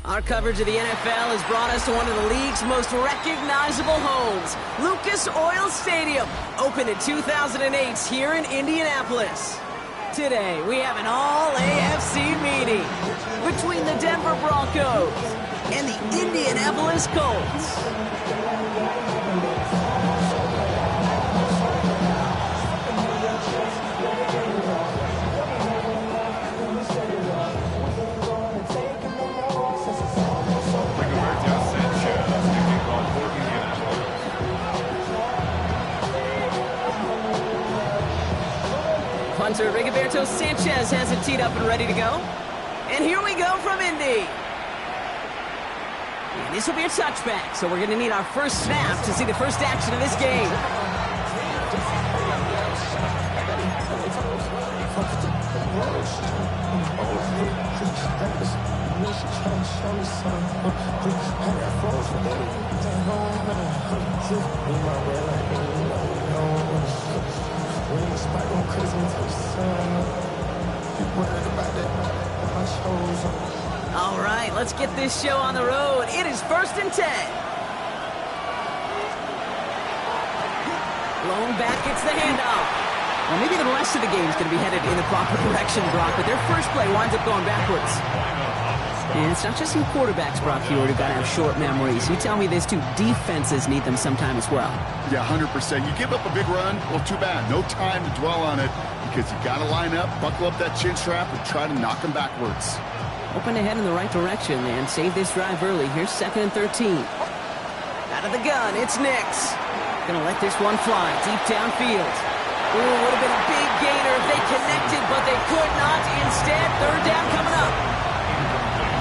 Our coverage of the NFL has brought us to one of the league's most recognizable homes, Lucas Oil Stadium, opened in 2008 here in Indianapolis. Today, we have an all-AFC meeting between the Denver Broncos and the Indianapolis Colts. Punter Rigoberto Sanchez has it teed up and ready to go. And here we go from Indy. And this will be a touchback, so we're going to need our first snap to see the first action of this game. All right, let's get this show on the road. It is 1st and 10. Blown back gets the handoff. Well, maybe the rest of the game is going to be headed in the proper direction, Brock, but their first play winds up going backwards. And it's not just some quarterbacks, Brock, here who've got to have short memories. You tell me this too, defenses need them sometime as well. Yeah, 100%. You give up a big run, well, too bad. No time to dwell on it because you got to line up, buckle up that chin strap, and try to knock them backwards. Open ahead in the right direction, and save this drive early. Here's 2nd and 13. Out of the gun, it's Nix. Gonna let this one fly deep downfield. Ooh, would have been a big gainer if they connected, but they could not. Instead, 3rd down coming up.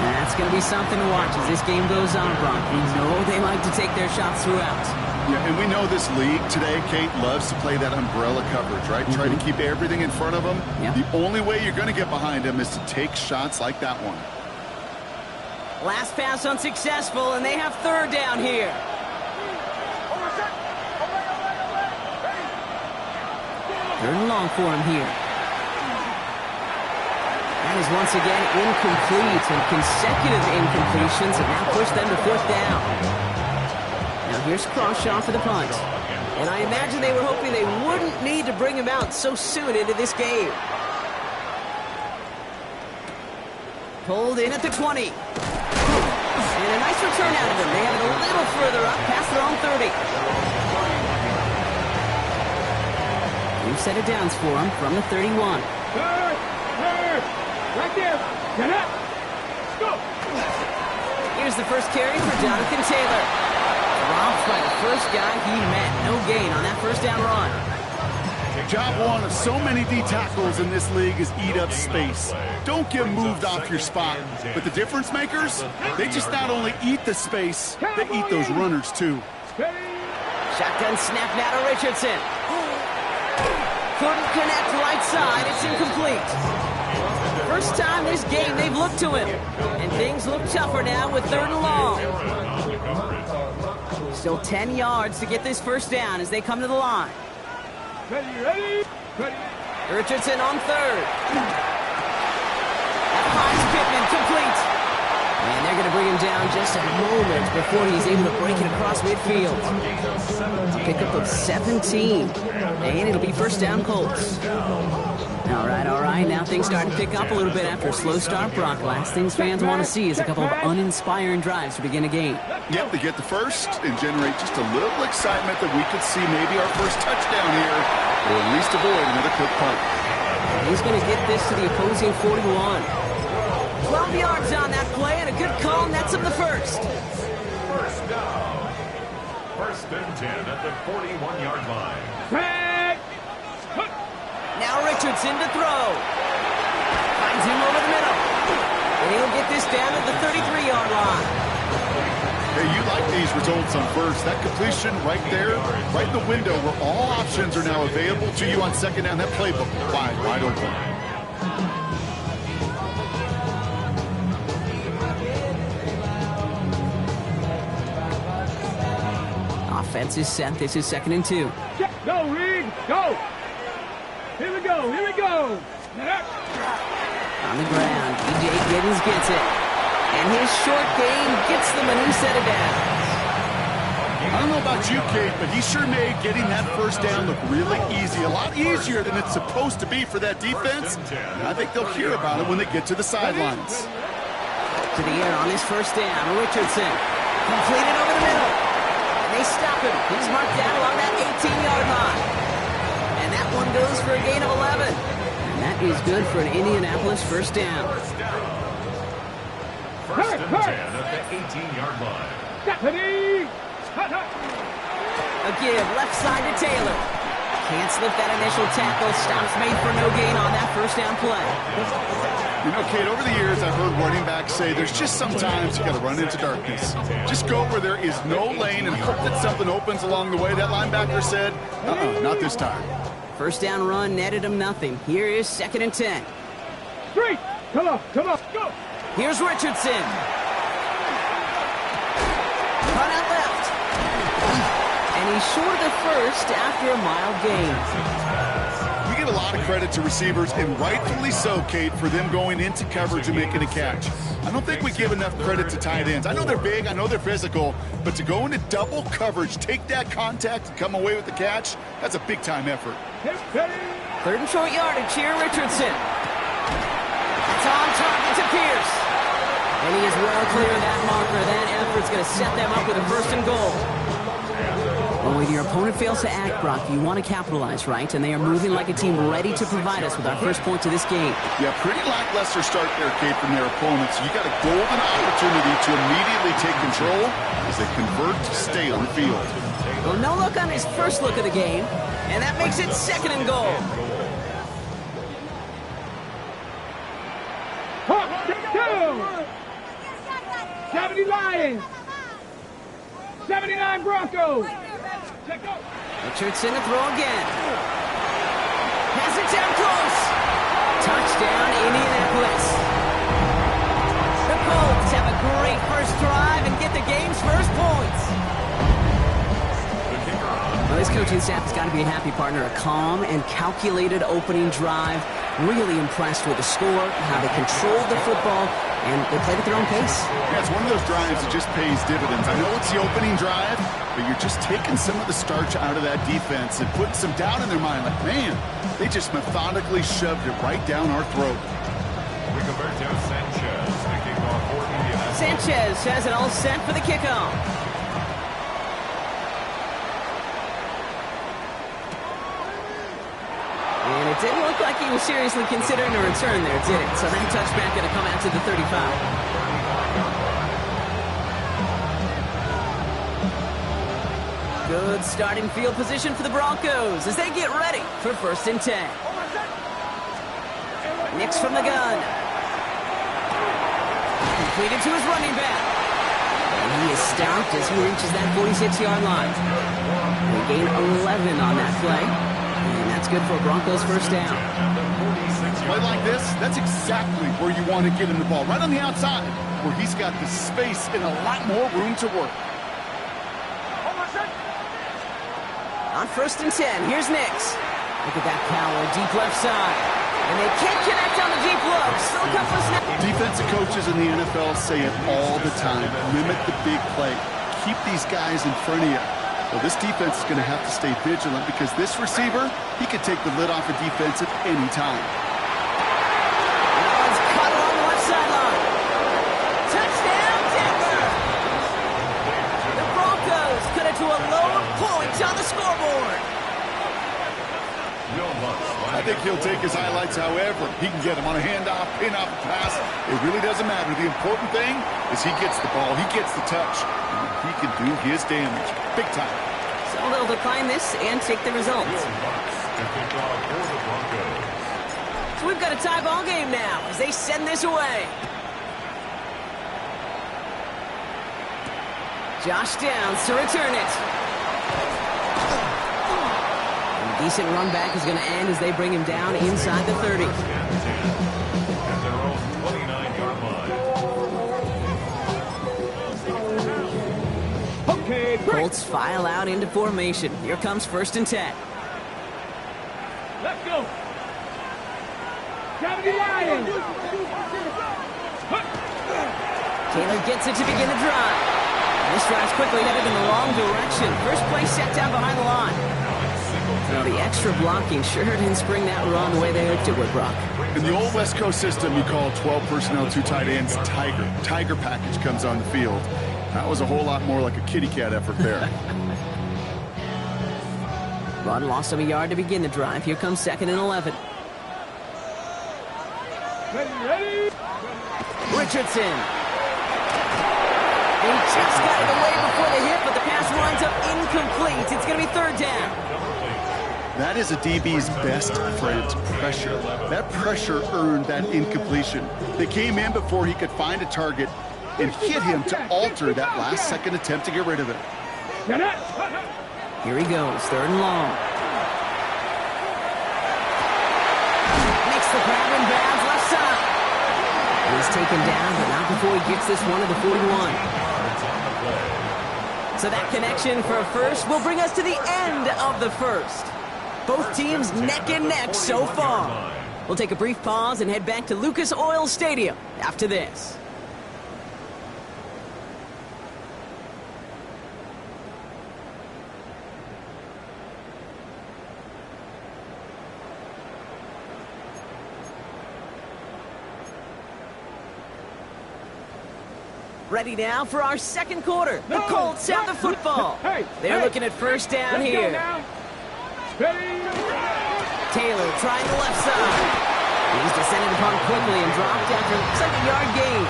That's going to be something to watch as this game goes on, Brock. We know they like to take their shots throughout. Yeah, and we know this league today, Kate, loves to play that umbrella coverage, right? Try to keep everything in front of them. Yep. The only way you're going to get behind them is to take shots like that one. Last pass unsuccessful, and they have 3rd down here. Third and long for him here. That is once again incomplete, and consecutive incompletions have now pushed them to 4th down. Now here's Crawshaw for the punt. And I imagine they were hoping they wouldn't need to bring him out so soon into this game. Pulled in at the 20. And a nice return out of him. They have it a little further up past their own 30. New set of downs for him from the 31. Right there. Get up. Let's go. Here's the first carry for Jonathan Taylor. Dropped by the first guy he met. No gain on that first down run. Job one of so many D tackles in this league is eat up space. Don't get moved off your spot. But the difference makers, they just not only eat the space, they eat those runners too. Shotgun snap now to Richardson. Couldn't connect right side. It's incomplete. First time this game they've looked to him. And things look tougher now with 3rd and long. Still 10 yards to get this first down as they come to the line. Ready. Richardson on 3rd. That finds Pittman complete. And they're going to bring him down just a moment before he's able to break it across midfield. A pickup of 17. And it'll be 1st down Colts. All right. Now things starting to pick up a little bit after a slow start, Brock. Last things fans want to see is a couple of uninspiring drives to begin a game. Yep, they get the first and generate just a little excitement that we could see maybe our first touchdown here, or at least avoid another quick punt. He's going to get this to the opposing 41. 12 yards on that play, and a good call nets him the first. First down. 1st and 10 at the 41-yard line. Now Richardson to throw. Finds him over the middle. And he'll get this down at the 33-yard line. Hey, you like these results on first. That completion right there, right in the window where all options are now available to you on second down. That playbook wide open. Offense is set. This is 2nd and 2. Go, Reed, go! Here we go, here we go! On the ground, E.J. Giddens gets it. And his short game gets them a new set of downs. I don't know about you, Kate, but he sure made getting that first down look really easy. A lot easier than it's supposed to be for that defense. And I think they'll hear about it when they get to the sidelines. To the air on his first down. Richardson completed over the middle. And they stop him. He's marked down along that 18-yard line. And that one goes for a gain of 11. And that is good for an Indianapolis first down. First and 10 at the 18-yard line. A give left side to Taylor. Can't slip that initial tackle. Stops made for no gain on that first down play. You know, Kate, over the years I've heard running backs say there's just sometimes you got to run into darkness. Just go where there is no lane and hope that something opens along the way. That linebacker said, not this time. First down run netted him nothing. Here is 2nd and 10. Straight! Come on, go! Here's Richardson. Run out left. And he's short of the first after a mild gain. We give a lot of credit to receivers, and rightfully so, Kate, for them going into coverage and making a catch. I don't think we give enough credit to tight ends. I know they're big, I know they're physical, but to go into double coverage, take that contact, and come away with the catch, that's a big-time effort. 3rd and short yardage here, Richardson. It's on target to Pierce. And he is well clear of that marker. That effort's going to set them up with a 1st and goal. Well, when your opponent fails to act, Brock, you want to capitalize, right? And they are moving like a team ready to provide us with our first point to this game. Yeah, pretty lackluster start there, Kate, from their opponents. You got a golden opportunity to immediately take control as they convert to stay on the field. Well, no look on his first look of the game, and that makes it 2nd and goal. 70 Lions! 79 Broncos! Richardson to throw again. Has it down close. Touchdown, Indianapolis. The Colts have a great first drive and get the game's first points. Well, this coaching staff has got to be a happy partner. A calm and calculated opening drive. Really impressed with the score, how they controlled the football, and they played at their own pace. Yeah, it's one of those drives that just pays dividends. I know it's the opening drive, but you're just taking some of the starch out of that defense and putting some doubt in their mind. Like, man, they just methodically shoved it right down our throat. Rigoberto Sanchez, the kickoff for Indianapolis. Sanchez has it all set for the kickoff. And it didn't look like he was seriously considering a return there, did it? So that touchback going to come out to the 35. Good starting field position for the Broncos as they get ready for 1st and 10. Nix from the gun. Completed to his running back. And he is stopped as he reaches that 46-yard line. They gain 11 on that play. And that's good for a Broncos first down. Play like this, that's exactly where you want to get him the ball. Right on the outside, where he's got the space and a lot more room to work. On 1st and 10, here's Nix. Look at that power, deep left side. And they can't connect on the deep look. Still a couple of snaps. Defensive coaches in the NFL say it all the time. Limit the big play. Keep these guys in front of you. Well, this defense is going to have to stay vigilant because this receiver, he could take the lid off a defense at any time. Now it's caught along the left sideline. Touchdown, Denver! The Broncos cut it to a load point on the scoreboard. I think he'll take his highlights however he can get them on a handoff, pin-off, pass. It really doesn't matter. The important thing is he gets the ball, he gets the touch, and he can do his damage. Big time. So they'll decline this and take the results. So we've got a tie ball game now as they send this away. Josh Downs to return it. And a decent run back is going to end as they bring him down inside the 30. At their own 29-yard line. Okay, Colts file out into formation. Here comes 1st and 10. let's go. Gravity Lions. Taylor gets it to begin the drive. And this drive's quickly headed in the wrong direction. First play set down behind the line. Now the extra blocking sure didn't spring that run the way they hoped it would, Brock. In the old West Coast system, you call 12 personnel, 2 tight ends, Tiger. Tiger package comes on the field. That was a whole lot more like a kitty cat effort there. Run lost him a yard to begin the drive. Here comes 2nd and 11. Ready. Richardson. He just got it away before the hit, but the pass winds up incomplete. It's going to be 3rd down. That is a DB's best friend, pressure. That pressure earned that incompletion. They came in before he could find a target and hit him to alter that last-second attempt to get rid of it. Here he goes, 3rd and long. Makes the grab and bounds left side. He's taken down, but not before he gets this one to the 41. So that connection for a first will bring us to the end of the first. Both teams neck and neck so far. We'll take a brief pause and head back to Lucas Oil Stadium after this. Ready now for our second quarter. The Colts have the football. They're looking at 1st down here. Taylor trying the left side. He's descended upon quickly and dropped after looks like a yard gain.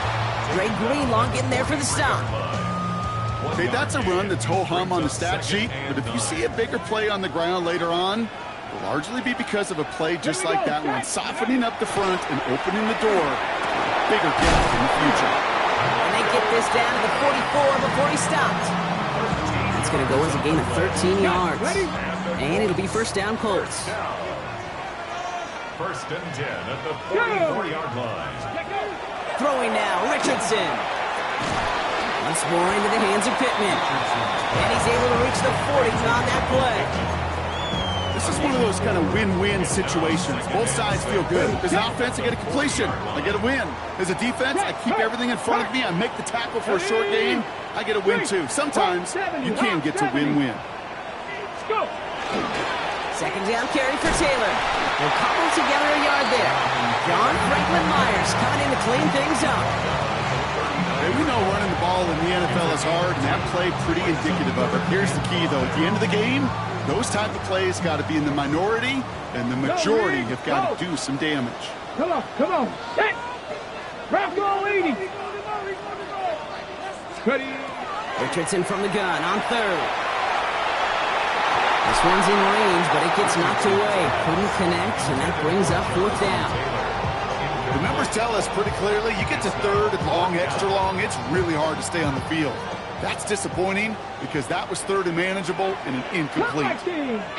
Dre Greenlaw getting there for the stop. Okay, that's a run that's ho-hum on the stat sheet, but if you see a bigger play on the ground later on, it'll largely be because of a play just like that one, softening up the front and opening the door for a bigger gap in the future. And they get this down to the 44 before he stopped. It's going to go as a gain of 13 yards. And it'll be 1st down Colts. 1st and 10 at the 44-yard line. Throwing now, Richardson. Once more into the hands of Pittman. And he's able to reach the 40 on that play. This is one of those kind of win-win situations. Both sides feel good. As an offense, I get a completion. I get a win. As a defense, I keep everything in front of me. I make the tackle for a short gain. I get a win, too. Sometimes you can get to win-win. 2nd down carry for Taylor. They'll cobble together a yard there. John Franklin Myers coming in to clean things up. Hey, we know running the ball in the NFL is hard, and that play pretty indicative of it. Here's the key, though. At the end of the game, those type of plays got to be in the minority, and the majority have got to do some damage. Come on. Hit. Rocco leading. Ready. Richardson from the gun on 3rd. This one's in range, but it gets knocked away. Couldn't connect, and that brings up 4th down. The numbers tell us pretty clearly, you get to 3rd and long, extra long, it's really hard to stay on the field. That's disappointing because that was 3rd and manageable and an incomplete.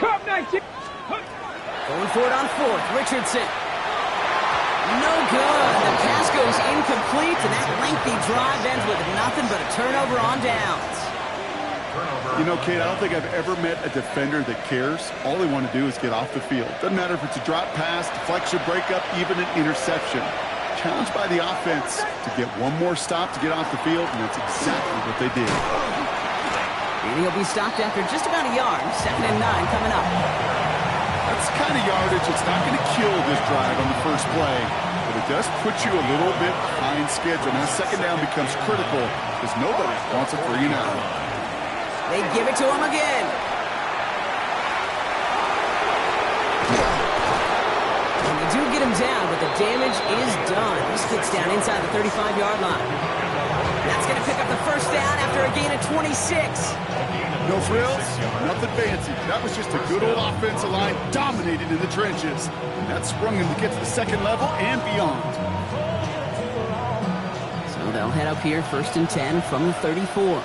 Cup 19. Going for it on 4th, Richardson. No good. The pass goes incomplete, and that lengthy drive ends with nothing but a turnover on downs. You know, Kate, I don't think I've ever met a defender that cares. All they want to do is get off the field. Doesn't matter if it's a drop pass, deflection, breakup, even an interception. Challenged by the offense to get one more stop to get off the field, and that's exactly what they did. And he'll be stopped after just about a yard. 2nd and 9 coming up. That's kind of yardage. It's not going to kill this drive on the first play, but it does put you a little bit behind schedule. Now 2nd down becomes critical because nobody wants a 3 and out. They give it to him again. And they do get him down, but the damage is done. This gets down inside the 35-yard line. That's going to pick up the 1st down after a gain of 26. No frills, nothing fancy. That was just a good old offensive line dominated in the trenches. And that sprung him to get to the 2nd level and beyond. So they'll head up here 1st and 10 from the 34.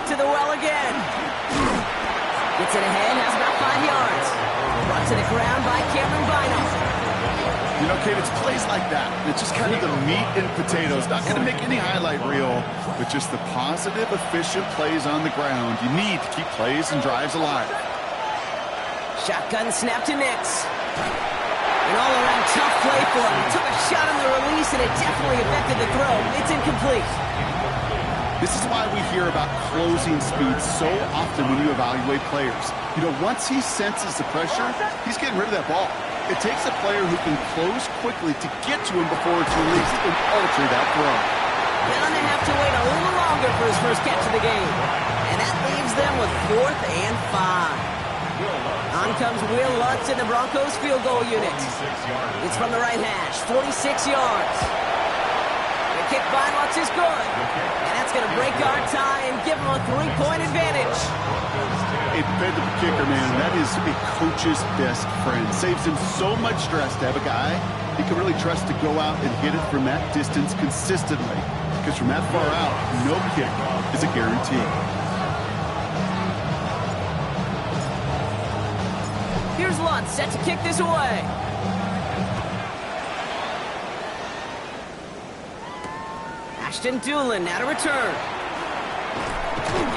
to the well again. Gets it ahead, has about 5 yards. Brought to the ground by Cameron Bynum. You know, Kate, it's plays like that. It's just kind of the meat and potatoes. Not going to make any highlight reel, but just the positive, efficient plays on the ground. You need to keep plays and drives alive. Shotgun snap to Nix. An all-around tough play for him. Took a shot on the release, and it definitely affected the throw. It's incomplete. This is why we hear about closing speed so often when you evaluate players. You know, once he senses the pressure, he's getting rid of that ball. It takes a player who can close quickly to get to him before it's released and alter that throw. Gonna have to wait a little longer for his first catch of the game. And that leaves them with 4th and 5. On comes Will Lutz in the Broncos field goal unit. It's from the right hash, 46 yards. The kick by Lutz is good. And that's going to break our tie and give him a 3-point advantage. A dependable kicker, man, that is a coach's best friend. Saves him so much stress to have a guy he can really trust to go out and hit it from that distance consistently. Because from that far out, no kick is a guarantee. Here's Lutz, set to kick this away. Ashton Doolin now to return.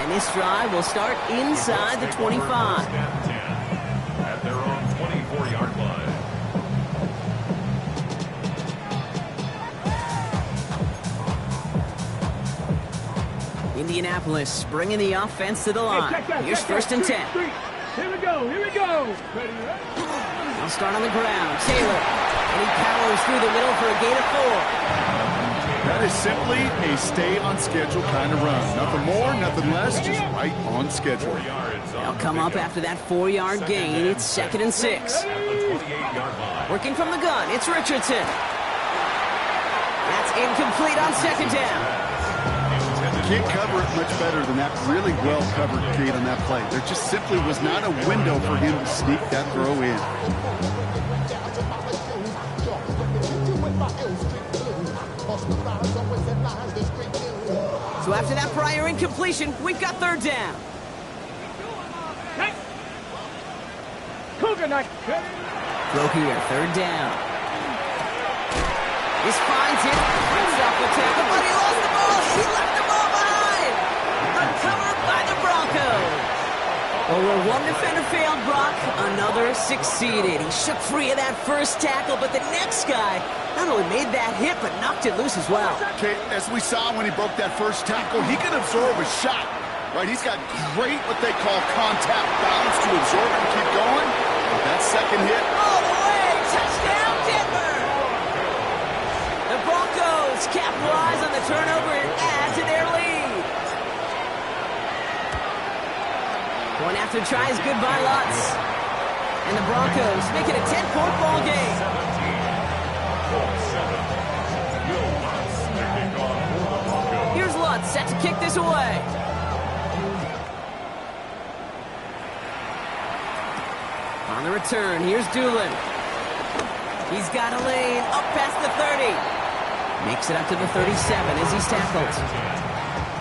And this drive will start inside the 25. At their own 24-yard line. Indianapolis bringing the offense to the line. Here's 1st and 10. Here we go, here we go. They'll start on the ground. Taylor. And he powers through the middle for a gain of 4. That is simply a stay-on-schedule kind of run. Nothing more, nothing less, just right on schedule. They'll come up after that 4-yard gain. It's 2nd and 6. Working from the gun, it's Richardson. That's incomplete on 2nd down. Can't cover it much better than that really well-covered gate on that play. There just simply was not a window for him to sneak that throw in. So after that prior incompletion, we've got 3rd down. Hey. Cougar night. Throw here, 3rd down. This finds it. Brings off the tackle, but he lost the ball. He left the ball behind. Recovered by the Broncos. Well, where one defender failed, Brock, another succeeded. He shook free of that first tackle, but the next guy not only made that hit, but knocked it loose as well. Okay, as we saw when he broke that first tackle, he can absorb a shot, right? He's got great, what they call contact balance to absorb it and keep going. But that second hit. All the way, touchdown Denver! The Broncos capitalize on the turnover and add to their lead. Going after tries, good by Lutz. And the Broncos make it a 10-point ball game. Here's Lutz, set to kick this away. On the return, here's Doolin. He's got a lane up past the 30. Makes it up to the 37 as he's tackled.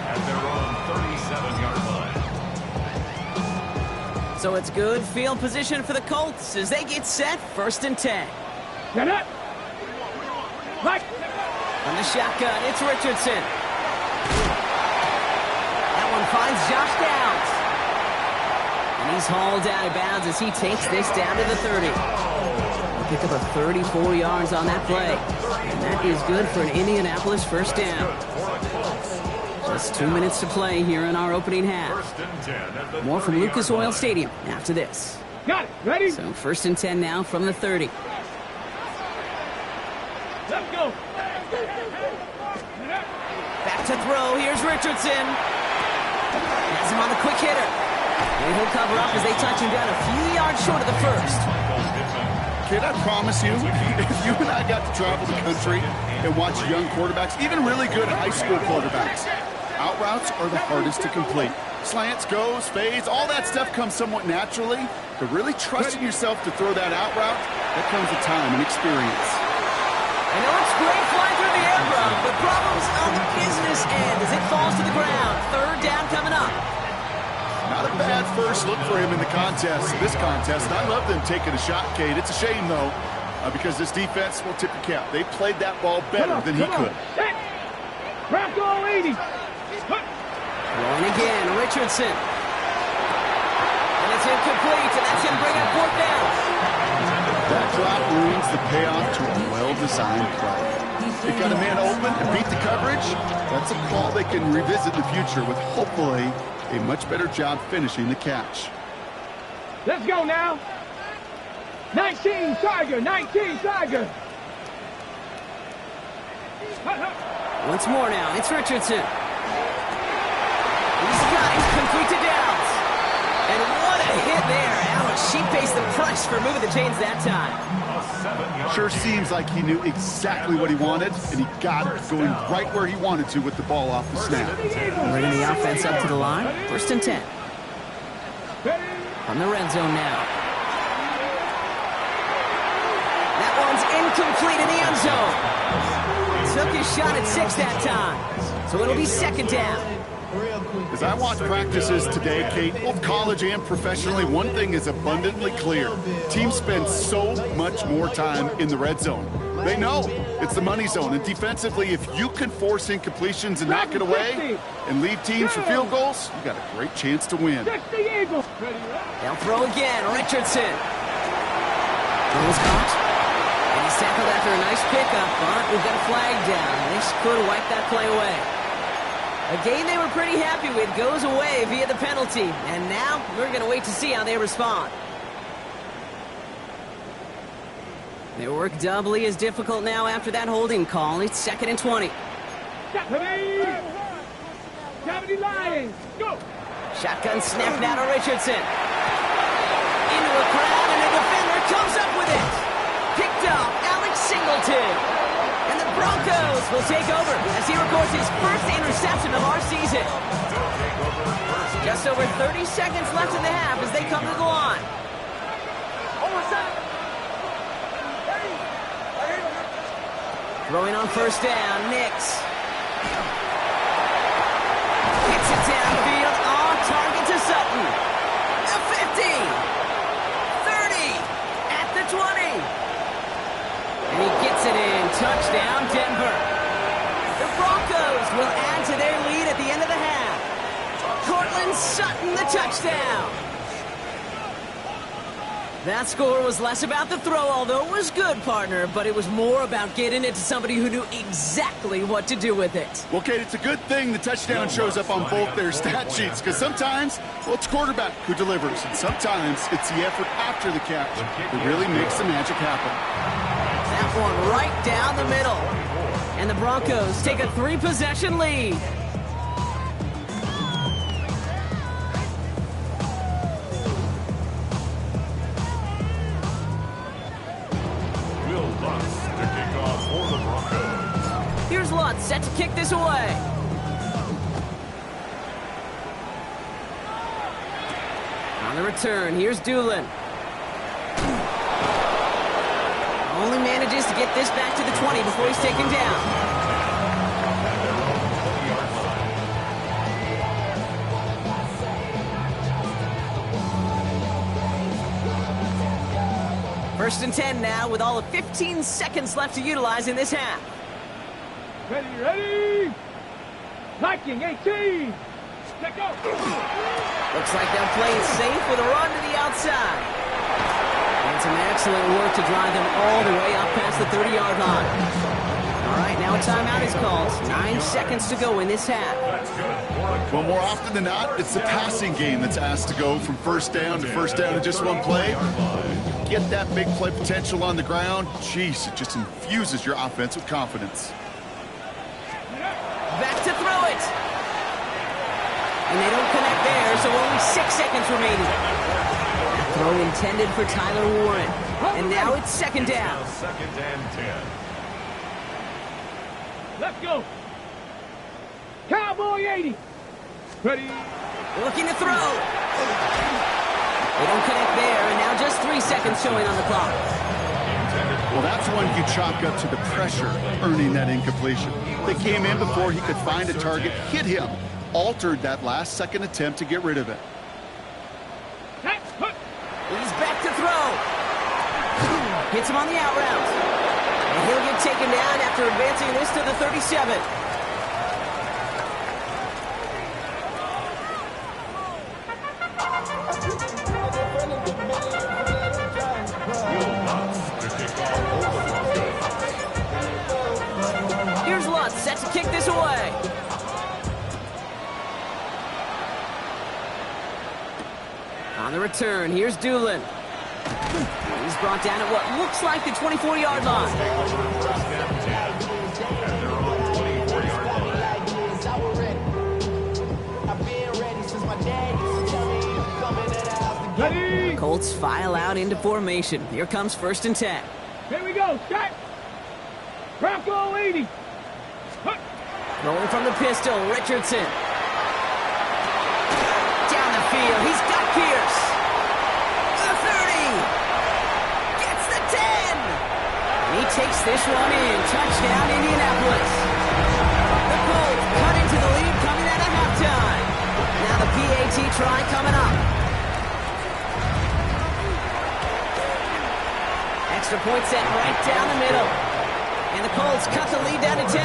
At their own 37-yard line. So it's good field position for the Colts as they get set, 1st and 10. Get up. Right. On the shotgun, it's Richardson. That one finds Josh Downs. And he's hauled out of bounds as he takes this down to the 30. He'll pick up a 34 yards on that play. And that is good for an Indianapolis 1st down. Just 2 minutes to play here in our opening half. More from Lucas Oil Stadium after this. Got it. Ready? So 1st and 10 now from the 30. Let's go. Back to throw. Here's Richardson. Has him on the quick hitter. And he'll cover up as they touch him down a few yards short of the 1st. Kid, I promise you, if you and I got to travel the country and watch young quarterbacks, even really good high school quarterbacks, out routes are the hardest to complete. Slants, goes, fades, all that stuff comes somewhat naturally, but really trusting yourself to throw that out route, that comes with time and experience. And it looks great flying through the air, bro. The problem's on the business end as it falls to the ground. 3rd down coming up. Not a bad first look for him in the contest, this contest. And I love them taking a shot, Kate. It's a shame, though, because this defense will tip the cap. They played that ball better than he could. Bronco 80. Rolling again, Richardson. And it's incomplete, and that's him bringing up fourth down. That drop ruins the payoff to a well-designed play. They got a man open and beat the coverage. That's a call they can revisit in the future with hopefully a much better job finishing the catch. Let's go now. 19 Tiger, 19 Tiger. Once more now, it's Richardson. He's got it, complete to Downs. And what a hit there. Ouch, she faced the price for moving the chains that time. Sure seems like he knew exactly what he wanted, and he got it going right where he wanted to with the ball off the snap. Bringing the offense up to the line. 1st and 10. From the red zone now. That one's incomplete in the end zone. Took his shot at 6 that time. So it'll be 2nd down. As I watch practices today, Kate, both college and professionally, one thing is abundantly clear. Teams spend so much more time in the red zone. They know it's the money zone. And defensively, if you can force incompletions and knock it away and lead teams for field goals, you got a great chance to win. They'll throw again. Richardson. Goes caught. And he's tackled after a nice pickup, but we've got a flag down. This could wipe that play away. A game they were pretty happy with goes away via the penalty. And now we're going to wait to see how they respond. Their work doubly as difficult now after that holding call. It's 2nd and 20. Shotgun snap now to Richardson. Into a crowd, and a defender comes up with it. Picked up, Alex Singleton. And the Broncos will take over as he records his first interception of our season. Just over 30 seconds left in the half as they come to the line. Throwing on 1st down, Nix. Hits it downfield, on target to Sutton. The 50, 30, at the 20. And he gets it in, touchdown Denver. The Broncos will add to their lead at the end of the half. Cortland Sutton, the touchdown. That score was less about the throw, although it was good, partner, but it was more about getting it to somebody who knew exactly what to do with it. Well, Kate, it's a good thing the touchdown shows up on both their stat sheets, because sometimes, well, it's quarterback who delivers, and sometimes it's the effort after the catch that really makes the magic happen. That one right down the middle. And the Broncos take a 3-possession lead. Here's Lutz set to kick this away. On the return, here's Doolin. Only manages to get this back to the 20 before he's taken down. First and 10 now with all of 15 seconds left to utilize in this half. Ready? Liking 18. Let go. Looks like they'll play it safe with a run to the outside. And some excellent work to drive them all the way up past the 30-yard line. All right, now a timeout is called. 9 seconds to go in this half. Well, more often than not, it's the passing game that's asked to go from 1st down to 1st down in just one play. Get that big play potential on the ground. Jeez, it just infuses your offense with confidence. Back to throw it. And they don't connect there, so only 6 seconds remaining. That throw intended for Tyler Warren. And now it's 2nd down. 2nd and 10. Let's go. Cowboy 80. Ready? Looking to throw. They don't connect there, and now just 3 seconds showing on the clock. Well, that's one you chalk up to the pressure earning that incompletion. They came in before he could find a target, hit him, altered that last-second attempt to get rid of it. He's back to throw. Hits him on the out route. And he'll get taken down after advancing this to the 37. Here's Lutz, set to kick this away. On the return, here's Doolin. He's brought down at what looks like the 24-yard line. Colts file out into formation. Here comes 1st and 10. Here we go, set. Bronco 80. Rolling from the pistol, Richardson. Down the field, he's got Pierce. The 30. Gets the 10. And he takes this one in. Touchdown, Indianapolis. The Colts cut into the lead coming out of halftime. Now the PAT try coming up. Extra point set right down the middle. And the Colts cut the lead down to 10.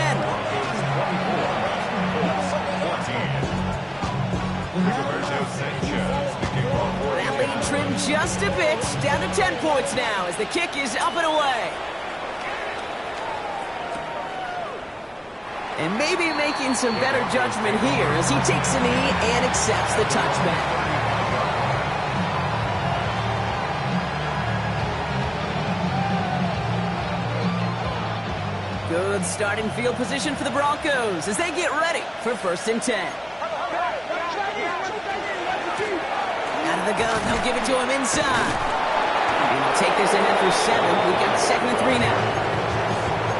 That lead trimmed just a bit, down to 10 points now as the kick is up and away. And maybe making some better judgment here as he takes a knee and accepts the touchback. Good starting field position for the Broncos as they get ready for 1st and 10. Out of the gun, they'll give it to him inside. And he'll take this ahead for 7. We've got 2nd and 3 now.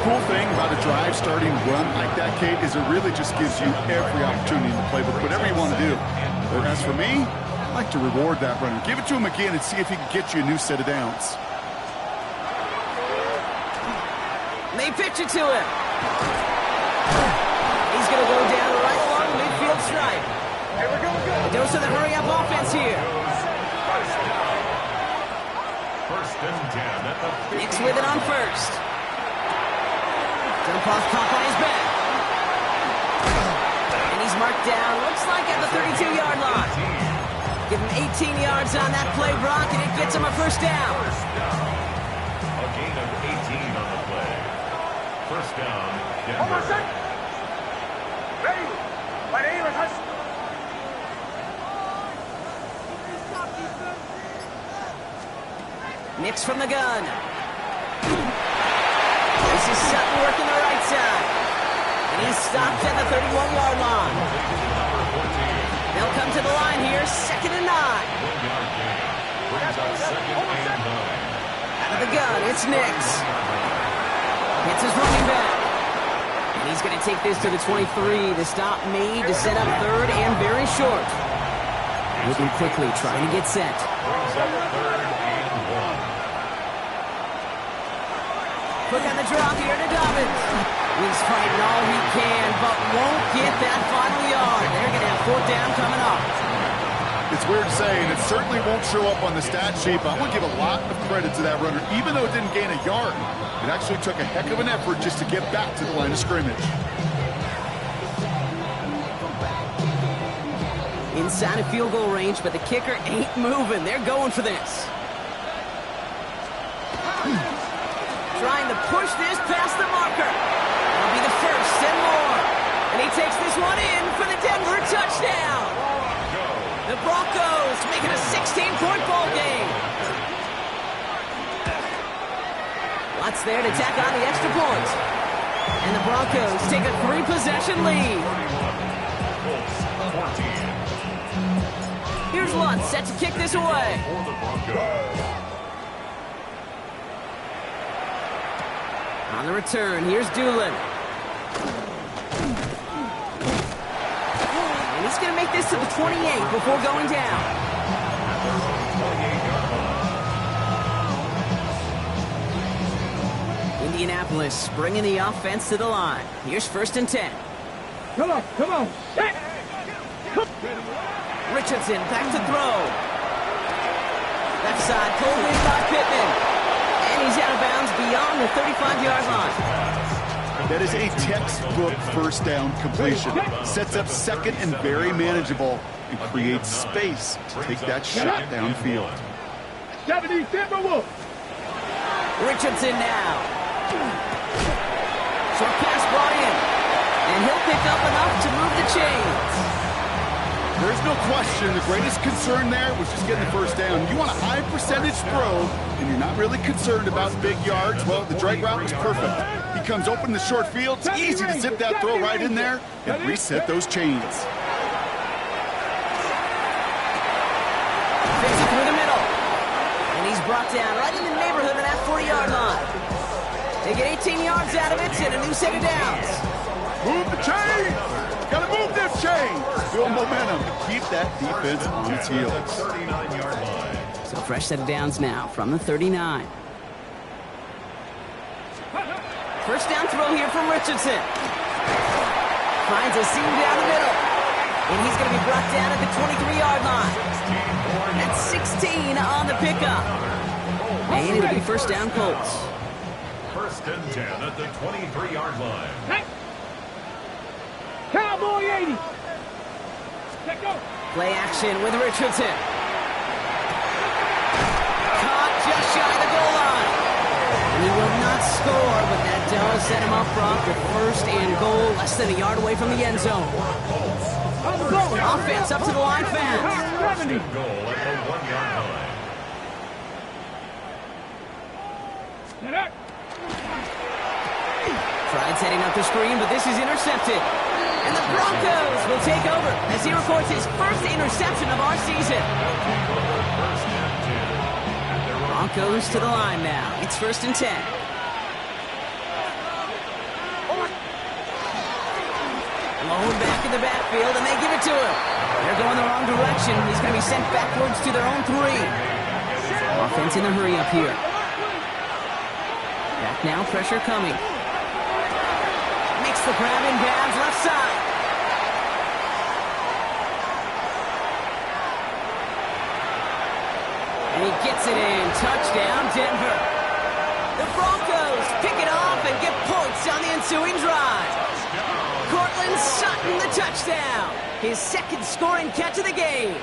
Cool thing about a drive starting run like that, Kate, is it really just gives you every opportunity in the playbook, whatever you want to do. But as for me, I like to reward that runner. Give it to him again and see if he can get you a new set of downs. They pitch it to him. He's going to go down right along the midfield stripe. A dose of the hurry-up offense here. First and 10 at the 50. Nick's with it on 1st. Dump off pop on his back. And he's marked down, looks like at the 32-yard line. Give him 18 yards on that play, Brock, and it gets him a 1st down. A gain of 18 on the play. 1st down, Denver. Ready? My name is Hush. Nick's from the gun. This is Sutton working the right side. And he's stopped at the 31-yard line. They'll come to the line here, 2nd and 9. Out of the gun, it's Nix. Hits his running back. And he's going to take this to the 23. The stop made to set up 3rd and very short. Moving quickly, trying to get set. Quick on the drop here to Dobbins. He's fighting all he can, but won't get that final yard. They're going to have 4th down coming up. It's weird to say, and it certainly won't show up on the stat sheet, but I want to give a lot of credit to that runner. Even though it didn't gain a yard, it actually took a heck of an effort just to get back to the line of scrimmage. Inside of field goal range, but the kicker ain't moving. They're going for this. Trying to push this past the marker. That'll be the 1st and more. And he takes this one in for the Denver touchdown. The Broncos making a 16-point ball game. Lots there to tack on the extra point. And the Broncos take a 3-possession lead. Here's Lutz set to kick this away. On the return, here's Doolin. And he's going to make this to the 28 before going down. Indianapolis bringing the offense to the line. Here's 1st and 10. Come on, come on. Hey. Richardson back to throw. Left side, pulled in by Pittman. And he's out of bounds beyond the 35-yard line. That is a textbook first down completion. Sets up second and very manageable and creates space to take that shot downfield. 70 Timberwolves. Richardson now. Short pass brought in. And he'll pick up enough to move the chains. There's no question the greatest concern there was just getting the first down. You want a high percentage throw, and you're not really concerned about big yards. Well, the drag route was perfect. He comes open in the short field. It's easy to zip that throw right in there and reset those chains. Fits it through the middle. And he's brought down right in the neighborhood of that 40-yard line. They get 18 yards out of it and a new set of downs. Move the chain! Gotta move this chain! Build momentum. Keep that defense on its heels. 39-yard line. So fresh set of downs now from the 39. First down throw here from Richardson. Finds a seam down the middle. And he's going to be brought down at the 23-yard line. That's 16 on the pickup. And it'll be first down Colts. First and 10 at the 23-yard line. Hey. Cowboy 80. Let go. Play action with Richardson. Caught just shy of the goal line. He will not score, but that does set him up front with first and goal, less than a yard away from the end zone. Offense up to the line fast. 70. Goal at the 1-yard line. Tried setting up the screen, but this is intercepted. And the Broncos will take over as he records his first interception of our season. Broncos to the line now. It's first and 10. Blown back in the backfield, and they give it to him. They're going the wrong direction. He's going to be sent backwards to their own 3. Offense in the hurry up here. Back now, pressure coming. Makes the grab in bounds, left side. And he gets it in. Touchdown, Denver. The Broncos pick it off and get points on the ensuing drive. Cortland Sutton, the touchdown. His second scoring catch of the game.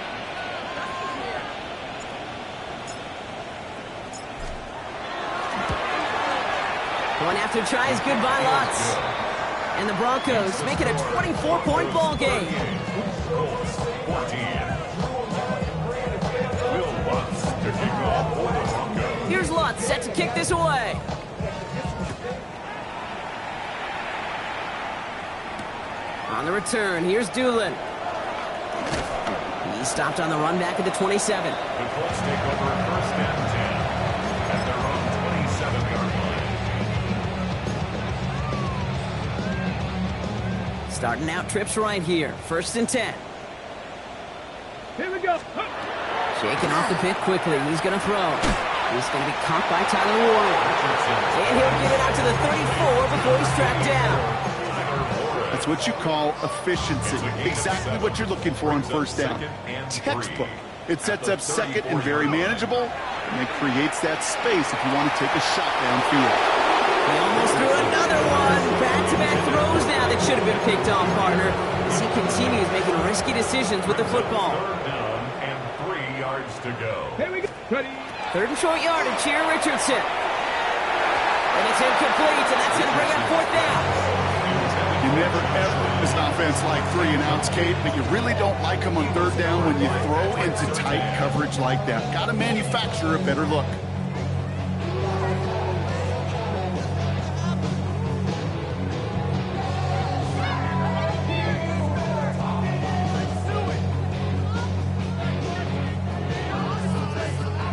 Going after tries good by Lutz. And the Broncos make it a 24-point ball game. Here's Lutz set to kick this away. On the return, here's Doolin. He stopped on the run back at the 27. The Colts take over first and 10 at their own 27-yard line. Starting out trips right here. First and 10. Here we go. Shaking off the pick quickly. He's going to throw. He's going to be caught by Tyler Warren. And he'll get it out to the 34 before he's tracked down. That's what you call efficiency. Exactly what you're looking for on first down. Textbook. It sets up second and very manageable, and it creates that space if you want to take a shot downfield. He almost threw another one. Back-to-back throws now that should have been picked off, partner, as he continues making risky decisions with the football. Third down and 3 yards to go. Here we go. Ready. Third and short yardage here, Richardson. And it's incomplete, and that's going to bring up fourth down. You never, ever, as an offense, like 3 and outs, Kate, but you really don't like them on third down when you throw into tight coverage like that. Got to manufacture a better look.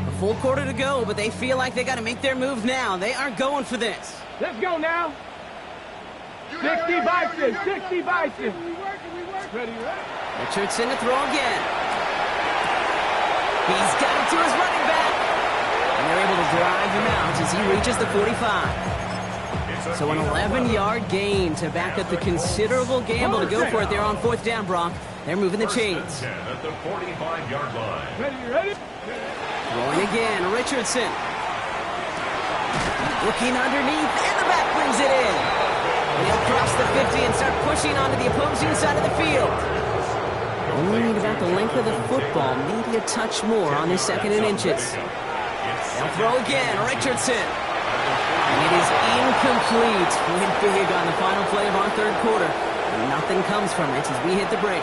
A full quarter to go, but they feel like they got to make their move now. They are going for this. Let's go now. 60 Bison. 60 Bison. Ready, right? Richardson to throw again. He's got it to his running back. And they're able to drive him out as he reaches the 45. So an 11-yard gain to back up the considerable gamble to go for it there on fourth down, Brock. They're moving the First and chains. 10 at the 45-yard line. Ready? Throwing again, Richardson. Looking underneath, and the back brings it in. They'll cross the 50 and start pushing onto the opposing side of the field. Only need about the length of the football, maybe a touch more on this 2nd and inches. They'll throw again, Richardson. And it is incomplete. Went big on the final play of our 3rd quarter. And nothing comes from it as we hit the break.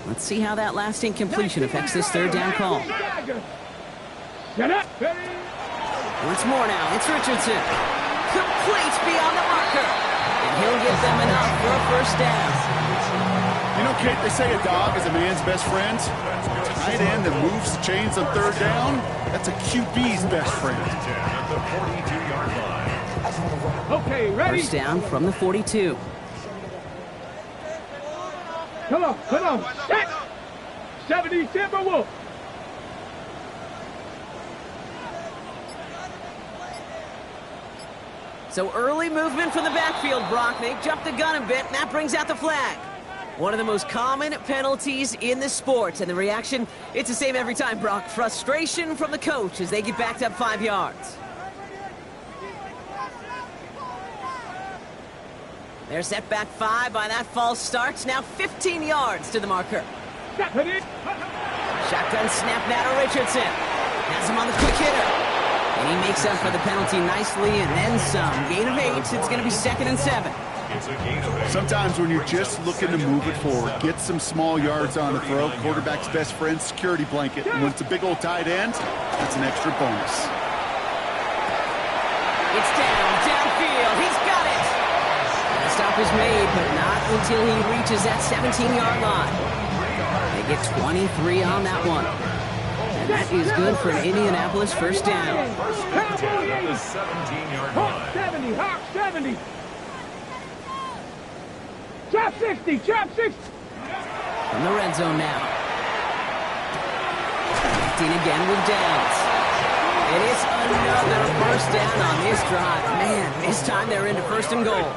Let's see how that last incompletion affects this 3rd down call. Get up. Once more now, it's Richardson. Complete beyond the marker. And he'll get them enough for a 1st down. You know, Kate, they say a dog is a man's best friend. Tight end that moves the chains on 3rd down, that's a QB's best friend. At the 42-yard line. Okay, ready? 1st down from the 42. Come on. Set. 70 Timberwolves. So early movement from the backfield, Brock. They jumped the gun a bit, and that brings out the flag. One of the most common penalties in the sport, and the reaction, it's the same every time, Brock. Frustration from the coach as they get backed up 5 yards. They're set back 5 by that false start. Now 15 yards to the marker. Shotgun snap now to Richardson. Has him on the quick hitter. And he makes up for the penalty nicely and then some. Gain of 8. It's going to be 2nd and 7. It's a gain of 8. Sometimes when you're just looking to move it forward, get some small yards on the throw, quarterback's best friend, security blanket. And when it's a big old tight end, that's an extra bonus. It's downfield. He's got it. The stop is made, but not until he reaches that 17-yard line. They get 23 on that one. And that is good for an Indianapolis 1st down. First and 10 at the 17-yard line. 70, Hawk 70. Chop 60. From the red zone now. Connecting again with Downs. It is another 1st down on this drive. Man, this time they're into 1st and goal.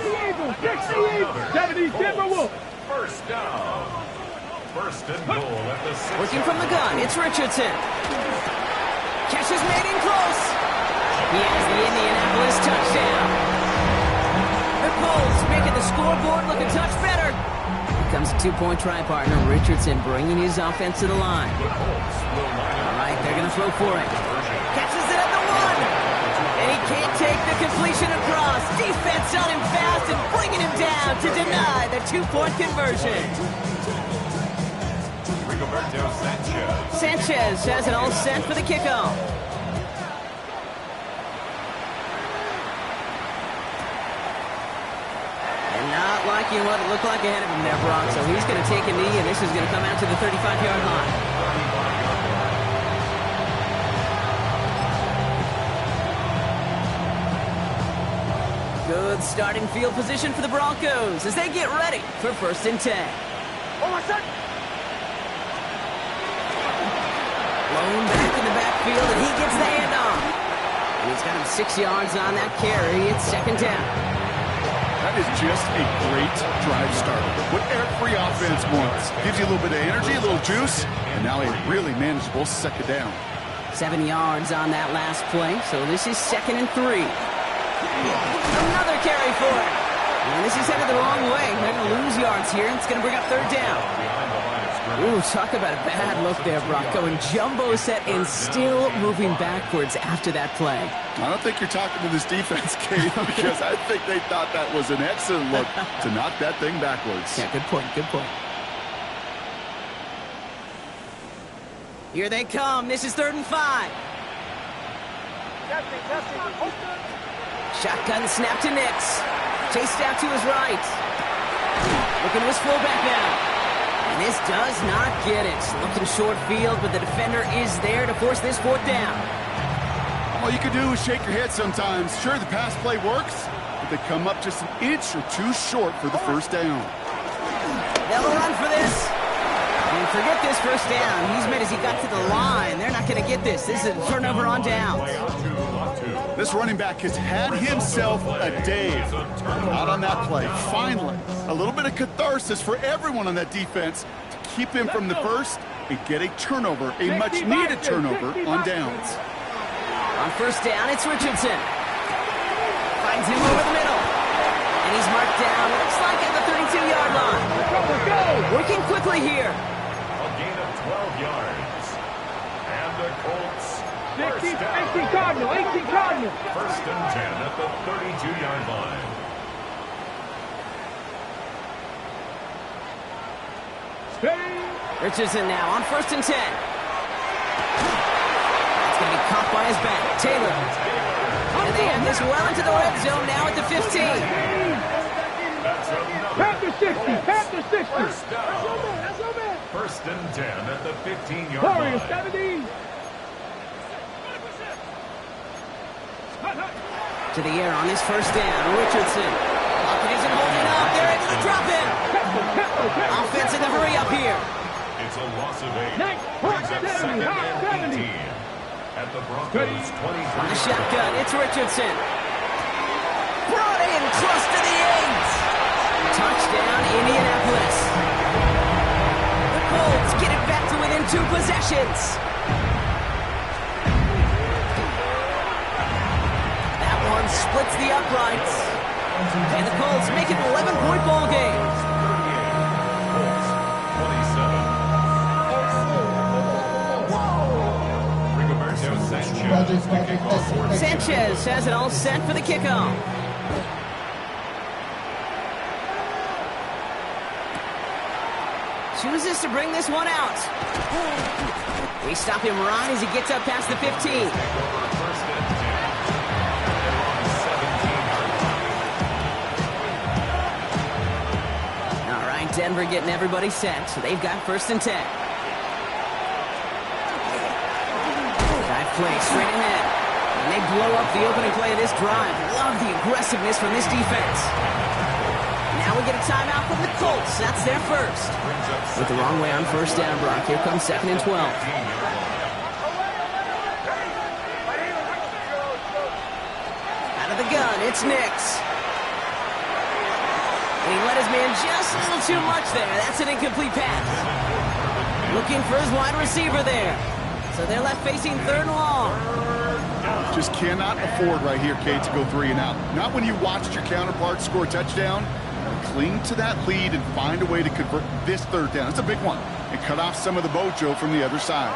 70 Timberwolves. 1st down. 1st and goal at the 6. Working from the gun, it's Richardson. Catch is made in close. He has the Indianapolis touchdown. The Colts making the scoreboard look a touch better. Here comes a 2-point try partner, Richardson, bringing his offense to the line. All right, they're going to throw for it. Catches it at the 1. And he can't take the completion across. Defense on him fast and bringing him down to deny the 2-point conversion. Sanchez has it all set for the kickoff. And not liking what it looked like ahead of him there, Brock. So he's going to take a knee, and this is going to come out to the 35-yard line. Good starting field position for the Broncos as they get ready for 1st and 10. Blown back in the backfield, and he gets the handoff. And he's got him 6 yards on that carry. It's 2nd down. That is just a great drive starter. What every offense wants. Gives you a little bit of energy, a little juice, and now a really manageable 2nd down. 7 yards on that last play, so this is 2nd and 3. Another carry for him. And this is headed the wrong way. They're going to lose yards here. It's going to bring up 3rd down. Ooh, talk about a bad look there, Brock. Going jumbo set and still moving backwards after that play. I don't think you're talking to this defense, Kate, because I think they thought that was an excellent look to knock that thing backwards. Yeah, good point, good point. Here they come. This is 3rd and 5. Shotgun snap to Nix. Chased out to his right. Looking to his fullback now. And this does not get it. Looking short field, but the defender is there to force this 4th down. All you can do is shake your head sometimes. Sure, the pass play works, but they come up just an inch or two short for the 1st down. They'll run for this. And forget this first down. He's made as he got to the line. They're not going to get this. This is a turnover on downs. This running back has had himself a day out on that play. Finally, a little bit of catharsis for everyone on that defense to keep him from the first and get a turnover, a much-needed turnover on downs. On first down, it's Richardson. Finds him over the middle. And he's marked down, looks like at the 32-yard line. Working quickly here. A gain of 12 yards. And the Colts. 18 Cardinal, 18 Cardinal. First and 10 at the 32-yard line. Richardson now on first and 10. That's going to be caught by his back. Taylor. And they have this well into the red zone now at the 15. Panther 60, Panther 60. First down. First and 10 at the 15-yard Warriors line. 17. To the air on his first down. Richardson. Lockett isn't holding up. They're able to drop him. Offense in the hurry up here. It's a loss of 8. Brings up second and 18. At the Broncos' 23. On the shotgun, it's Richardson. Brought in close to the 8. Touchdown, Indianapolis. The Colts get it back to within 2 possessions. That one splits the uprights. And the Colts make it an 11-point ball game. Sanchez has it all set for the kickoff. Chooses to bring this one out. They stop him right as he gets up past the 15. All right, Denver getting everybody set, so they've got first and 10. Play straight ahead. And they blow up the opening play of this drive. Love the aggressiveness from this defense. Now we get a timeout from the Colts. That's their first. With the wrong way on first down, Brock. Here comes second and 12. Out of the gun, it's Nix. And he let his man just a little too much there. That's an incomplete pass. Looking for his wide receiver there. So they're left facing third and long. Just cannot afford right here, Kate, to go 3 and out. Not when you watched your counterpart score a touchdown. Cling to that lead and find a way to convert this third down. It's a big one. And cut off some of the mojo from the other side.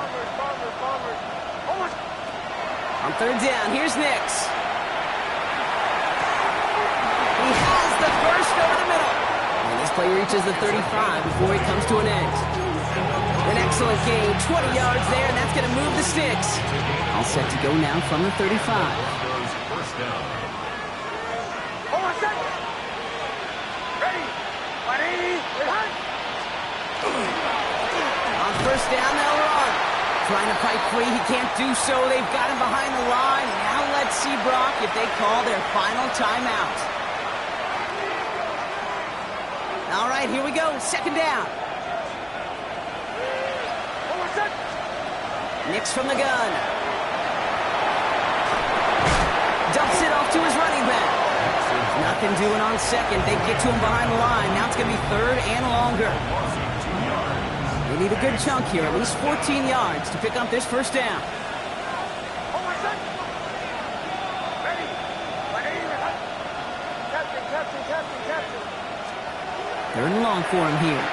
On third down, here's Nix. He has the first over the middle. And this play reaches the 35 before he comes to an end. An excellent gain, 20 yards there, and that's going to move the sticks. All set to go now from the 35. First down. On first down, they'll run. Trying to fight free, he can't do so. They've got him behind the line. Now let's see, Brock, if they call their final timeout. All right, here we go, second down. Nix from the gun. Dumps it off to his running back. Nothing doing on second. They get to him behind the line. Now it's going to be third and longer. They need a good chunk here, at least 14 yards to pick up this first down. Third and long for him here.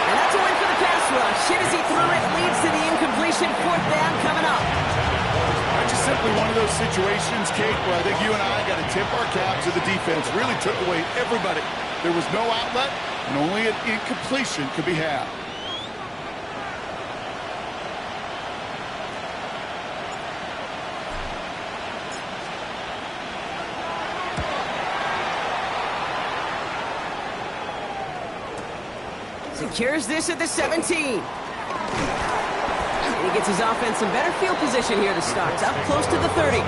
And that's a win for the pass rush. Hit as he threw it, leads to the incompletion. Fourth down coming up. Just simply one of those situations, Kate, where I think you and I got to tip our cap to the defense. Really took away everybody. There was no outlet, and only an incompletion could be had. Secures this at the 17. And he gets his offense in better field position here to start. Up close to the 30.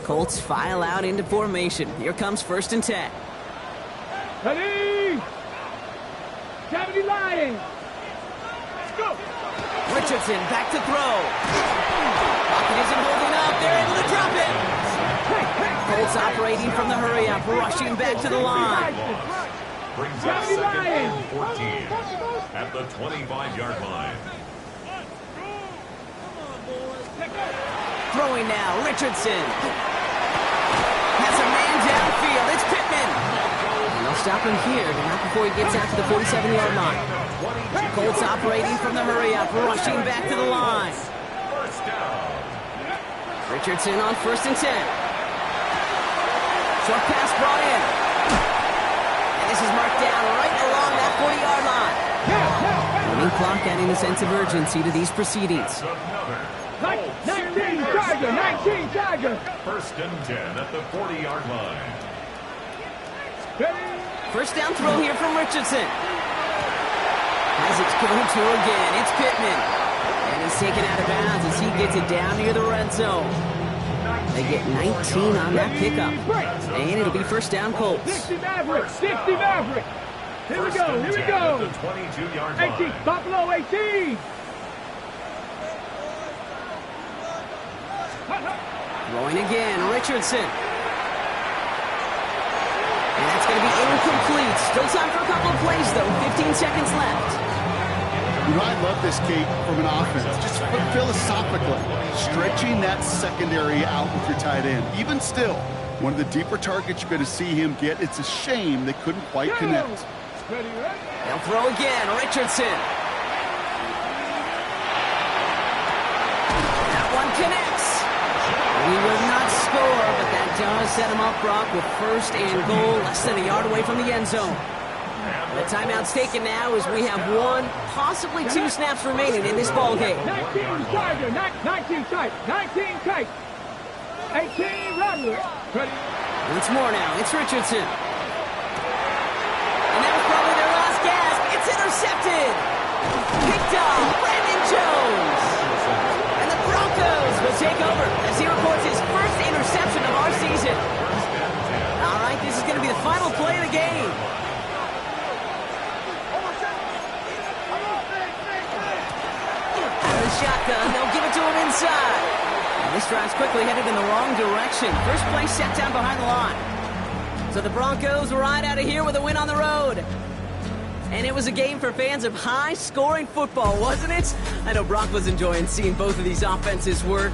Colts file out into formation. Here comes 1st and 10. Ready? 70 Lions. Let's go. Richardson back to throw. Pocket isn't holding up. They're able to drop it. Colts operating from the hurry up, rushing back to the line. Brings up 2nd and 14 at the 25-yard line. Throwing now, Richardson. Has a man downfield. It's Pittman. And they'll stop him here, but not before he gets out to the 47-yard line. Colts operating from the hurry up, rushing back to the line. First down. Richardson on 1st and 10. Short pass brought in. And this is marked down right along that 40-yard line. Running clock adding a sense of urgency to these proceedings. 19 Charger, 19 Charger. 1st and 10 at the 40-yard line. First down throw here from Richardson. As it's going to again, it's Pittman. And he's taken out of bounds as he gets it down near the red zone. They get 19 on that pickup. And it'll be 1st down Colts. 60 Maverick, 60 Maverick. Here we go, here we go. 22-yard 18, line. Buffalo 18. Throwing again, Richardson. And that's going to be incomplete. Still time for a couple of plays, though. 15 seconds left. You know, I love this, Kate, from an offense. Just philosophically, stretching that secondary out with your tight end. Even still, one of the deeper targets you're going to see him get. It's a shame they couldn't quite connect. They'll throw again, Richardson. That one connects. He will not score, but that does set him up, Brock, with 1st and goal, less than a yard away from the end zone. The timeout's taken now as we have 1, possibly 2 snaps remaining in this ball game. 19 Charger, 19 tight, 19 tight. 18 Roderick. Once more now, it's Richardson. And that was probably their last gasp. It's intercepted. Picked off, Brandon Jones. And the Broncos will take over as he records his 1st interception of our season. All right, this is going to be the final play of the game. Out of the shotgun, they'll give it to him inside. And this drive's quickly headed in the wrong direction. First play set down behind the line. So the Broncos ride out of here with a win on the road. And it was a game for fans of high-scoring football, wasn't it? I know Brock was enjoying seeing both of these offenses work.